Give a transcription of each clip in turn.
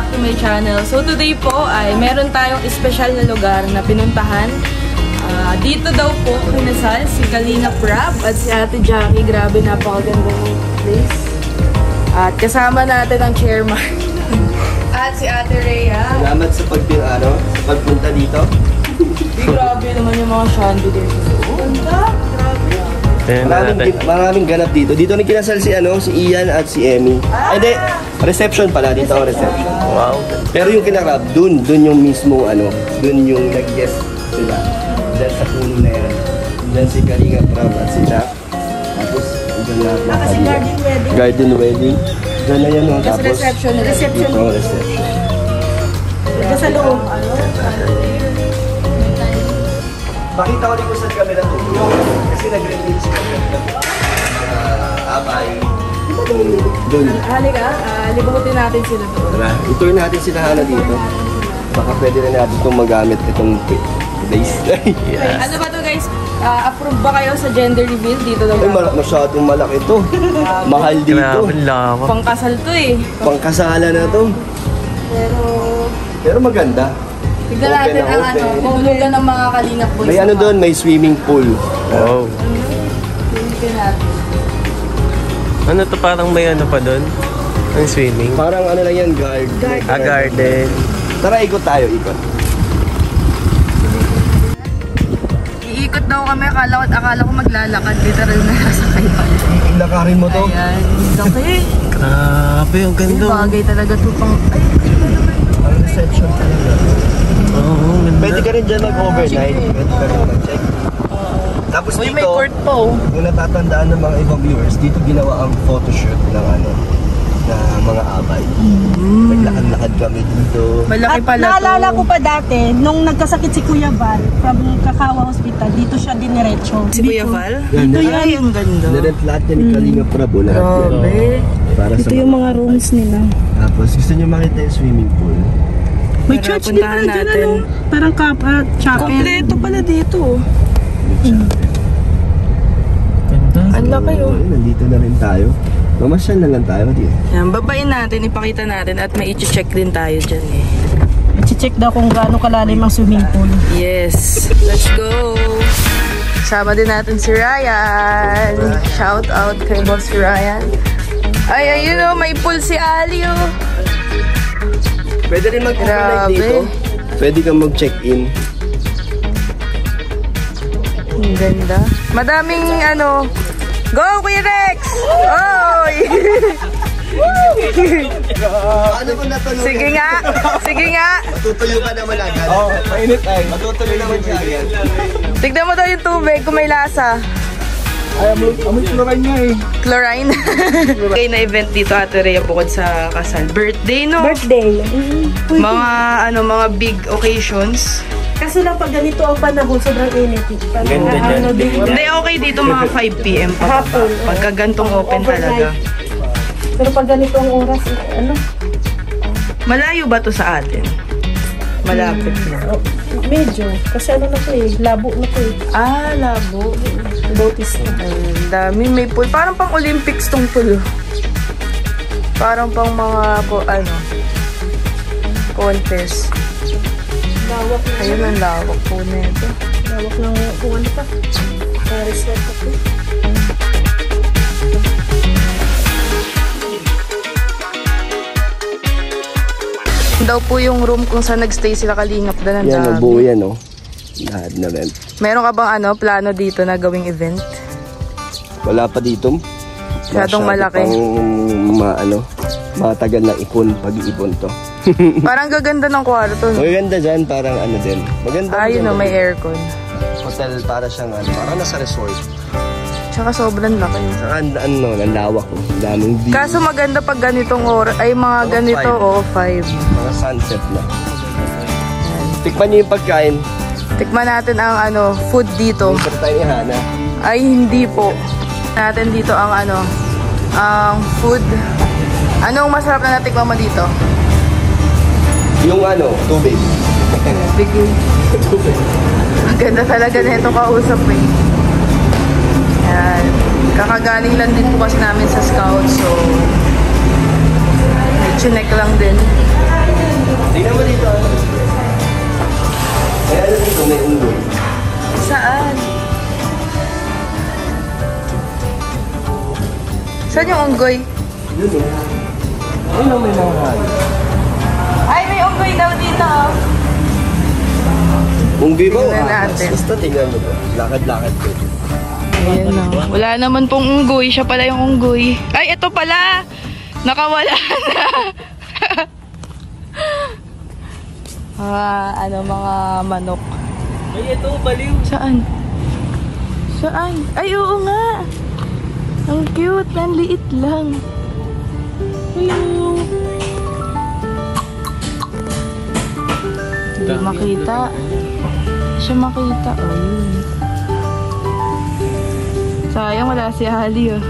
back to my channel. So today po ay meron tayong espesyal na lugar na pinuntahan. Dito daw po kinasal si Kalinga Prab at si Ate Jackie. Grabe, napakaganda ng place. At kasama natin ang chairman at si Ate Rhea. Salamat sa pagpunta dito. Grabe naman yung mga chandelier. Ganda, grabe. Maraming ganap dito. Dito na kinasal si Ian at si Emmy. Ay, hindi. Reception pala. Dito ang reception. Wow. Pero yung kinarap, dun yung mismo, dun yung nag-guest sila. Diyan sa puno na yan. Diyan si Kalinga Prab at si Jack. Tapos, dyan lahat na Kalinga. Garden wedding. Diyan na yan. Tapos, reception. Dito ang reception. Dito sa loob. Pakita ko rin ko sa camera to. Kasi nag-reveal sila ng abay. Doon. Halika, libutin natin sila doon. Tara, itour natin sila dito. Baka pwede na natin itong magamit itong place. Yes. Ano ba to guys? Approve ba kayo sa gender reveal dito daw? Ay, masyadong malaki to. Mahal dito. Pangkasal to eh. Pangkasalan na to. Pero maganda. Tignan natin ang hulugan ng mga Kalingap boys. May doon, may swimming pool. Wow. Tignan natin. Ano to, parang may pa doon? Ang swimming? Parang lang yan, garden. Garden. Tara, ikot tayo, ikot. Iikot daw kami, akala ko maglalakad. Literal na nasakay pa. Lakarin mo to? Ayan, laki. Grabe, ang ganda. Bagay talaga to pang... Ang reception talaga. Oo, ganda. Pwede ka rin dyan mag-overnight. Pwede ka rin mag-check. Tapos dito, may court po. Yung natatandaan ng mga ibang viewers, dito ginawa ang photoshoot ng na mga abay. Naglakad-lakad kami dito. Malaki pala to. Naalala ko pa dati, nung nagkasakit si Kuya Val from Kakawa Hospital, dito siya diniretso. Si Kuya Val? Dito yan. Ay, ang ganda. Nirent lahat yan ni Kalinga Prab. Para Ito yung mga rooms nila. Tapos gusto nyo makita yung swimming pool. May church din pala dyan, parang chapel. Kompleto pala dito. Ganda. Ang laki oh. Nandito na rin tayo. Mamasyal na lang tayo dito. Yan, babain natin, ipakita natin at may i-check din tayo dyan eh. I-check daw kung gaano kalalim ang swimming pool. Yes, let's go! Sama din natin si Ryan. Shout out kay Boss Ryan. Ay, ayun oh, may pool si Ali oh. Pwede rin mag-overnight dito. Pwede kang mag-check-in. Ang ganda. Madaming Go, Kuya Rex! Oy! Ano ba natulog? Sige nga! Sige nga! Matutuyo ka naman agad. Oo, mainit ay. Matutuloy naman siya agad. Tignan mo daw yung tubig kung may lasa. Ay, amoy chlorine niya eh. Chlorine? Okay na event dito, Ate Rhea, bukod sa kasal. Birthday, no? Birthday. Mga big occasions. Kaso lang pag ganito ang panahon, sobrang init. Ganda dyan. Hindi, okay dito mga 5 p.m. Hapon. Pagka gantong open talaga. Pero pag ganito ang oras, Malayo ba to sa atin? Malapit na. Medyo. Kasi na to eh. Labo na to eh. Ah, labo. Botis na. Ang dami. May pool. Parang pang Olympics tong pool. Parang pang mga contest. Lawak na. Ayun ang lawak po nito. Lawak ng kung ano pa. Resort ako. Daw po yung room kung saan nagstay sila Kalingap doon. Yan, nabuo yan oh. Lahat na rin. Meron ka bang plano dito na gawing event? Wala pa dito. Masyadong malaki. Pang matagal na ipon, pag-iipon to. Parang gaganda ng kwarto. No? Maganda dyan, parang din. Maganda. Ayun may aircon. Hotel para siyang parang nasa resort. Tsaka sobrang laki. Saka nalawak ko. Daming view. Kaso maganda pag ganitong oras, ay mga ganito 5. Mga sunset na. Tikman niyo yung pagkain. Tikman natin ang food dito. Libre tayo ni Hana. Ay hindi po. Natin dito ang ang food. Anong masarap na natikman mo dito? Yung tubig. Tubig. Tubig. Ganda talaga na itong kausap eh. Yan. Kakagaling lang din po kasi namin sa scout. So, chinek lang din. Tingnan mo dito. May ano dito, may unggoy. Saan? Saan yung unggoy? Yun o. Ayun may mga halo. Ay, may unggoy daw dito. Unggoy ba? Tingnan natin. Basta tingnan mo ba? Lakad-lakad ko. Ayan na. Wala naman pong unggoy. Siya pala yung unggoy. Ay, ito pala! Nakawala na. Mga manok. Ay, ito, baliw. Saan? Saan? Ay, oo nga. Ang cute. Ang liit lang. Hello. Hindi makita. Siya makita. Oh, yun. Sayang wala si Ali, oh.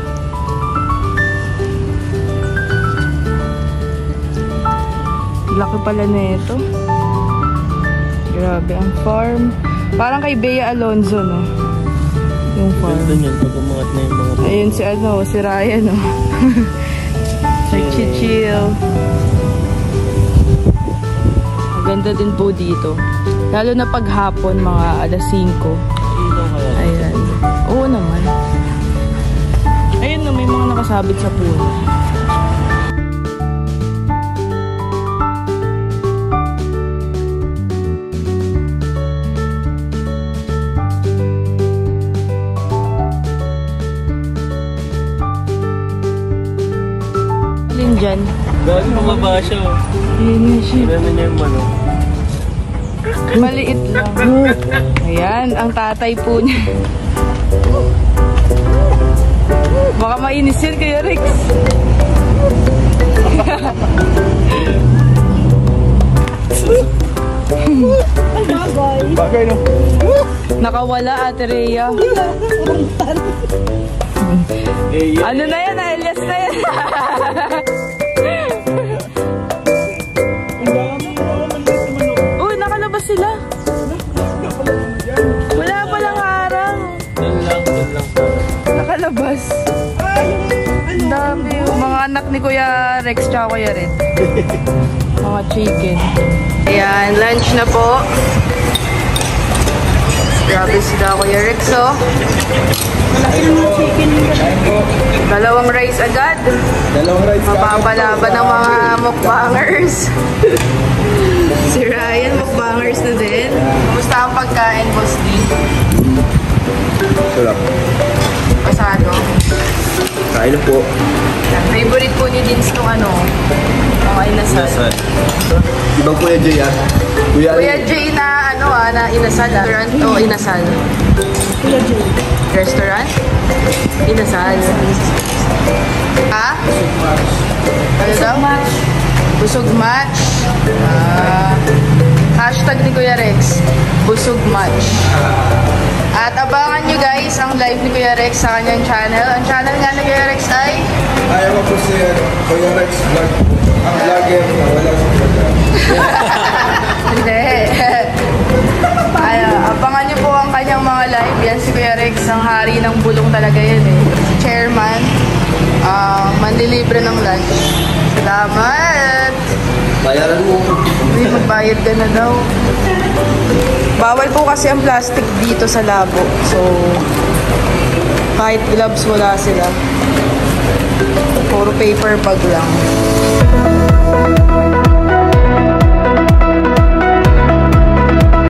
Laki pala na ito. Grabe, ang farm. Parang kay Bea Alonzo, no? Yung farm. Ganda niyan, pag umangat na yung mga... Ayun si Ryan, no? Nag-chill. Maganda din po dito. Lalo na paghapon, mga alas 5. Ayan. Oo naman. Ayun, no, may mga nakasabit sa puno. Dyan. Gawin mga basya, oh. Ayan nga siya. Tignan niya yung manok. Maliit lang. Ayan, ang tatay po niya. Baka mainis yan, Kuya Rex. Bagay no? Nakawala, Ate Rhea. Ano na yan? Elias na yan. Uy, nakalabas sila. Wala palang harang. Doon lang. Nakalabas. Ang dami. Mga anak ni Kuya Rex tsaka Kuya Red. Mga chicken. Ayan, lunch na po. Grabe sila Kuya Rex, oh. Dalawang rice agad. Dalawang rice. Mapapalaban ng mga mukbangers. Si Ryan, mukbangers na din. Kumusta ang pagkain, Boss D? Sarap. Pasado. Kain na po. Favorite po ni Dins nung mga inasal. Ibang Kuya Jay ah. Kuya Jay na na inasal. Restaurant o inasal? Kuya Jay. Restaurant? Inasal. Ha? Ano daw? Busog match. Hashtag ni Kuya Rex. Busog match. At abangan nyo guys ang live ni Kuya Rex sa kanyang channel. Ang channel nga ni Kuya Rex ay? Ayaw ko si Kuya Rex vlog. Ang vlogger na wala sa program. Hindi. Abangan nyo po ang kanyang mga live. Yan si Kuya Rex, ang hari ng bulong talaga yan eh. Chairman, manlilibre ng lunch. Salamat! Bayaran mo. Uy, magbayad ka na daw. Bawal po kasi ang plastic dito sa labo. So, kahit gloves wala sila. Puro paper bag lang.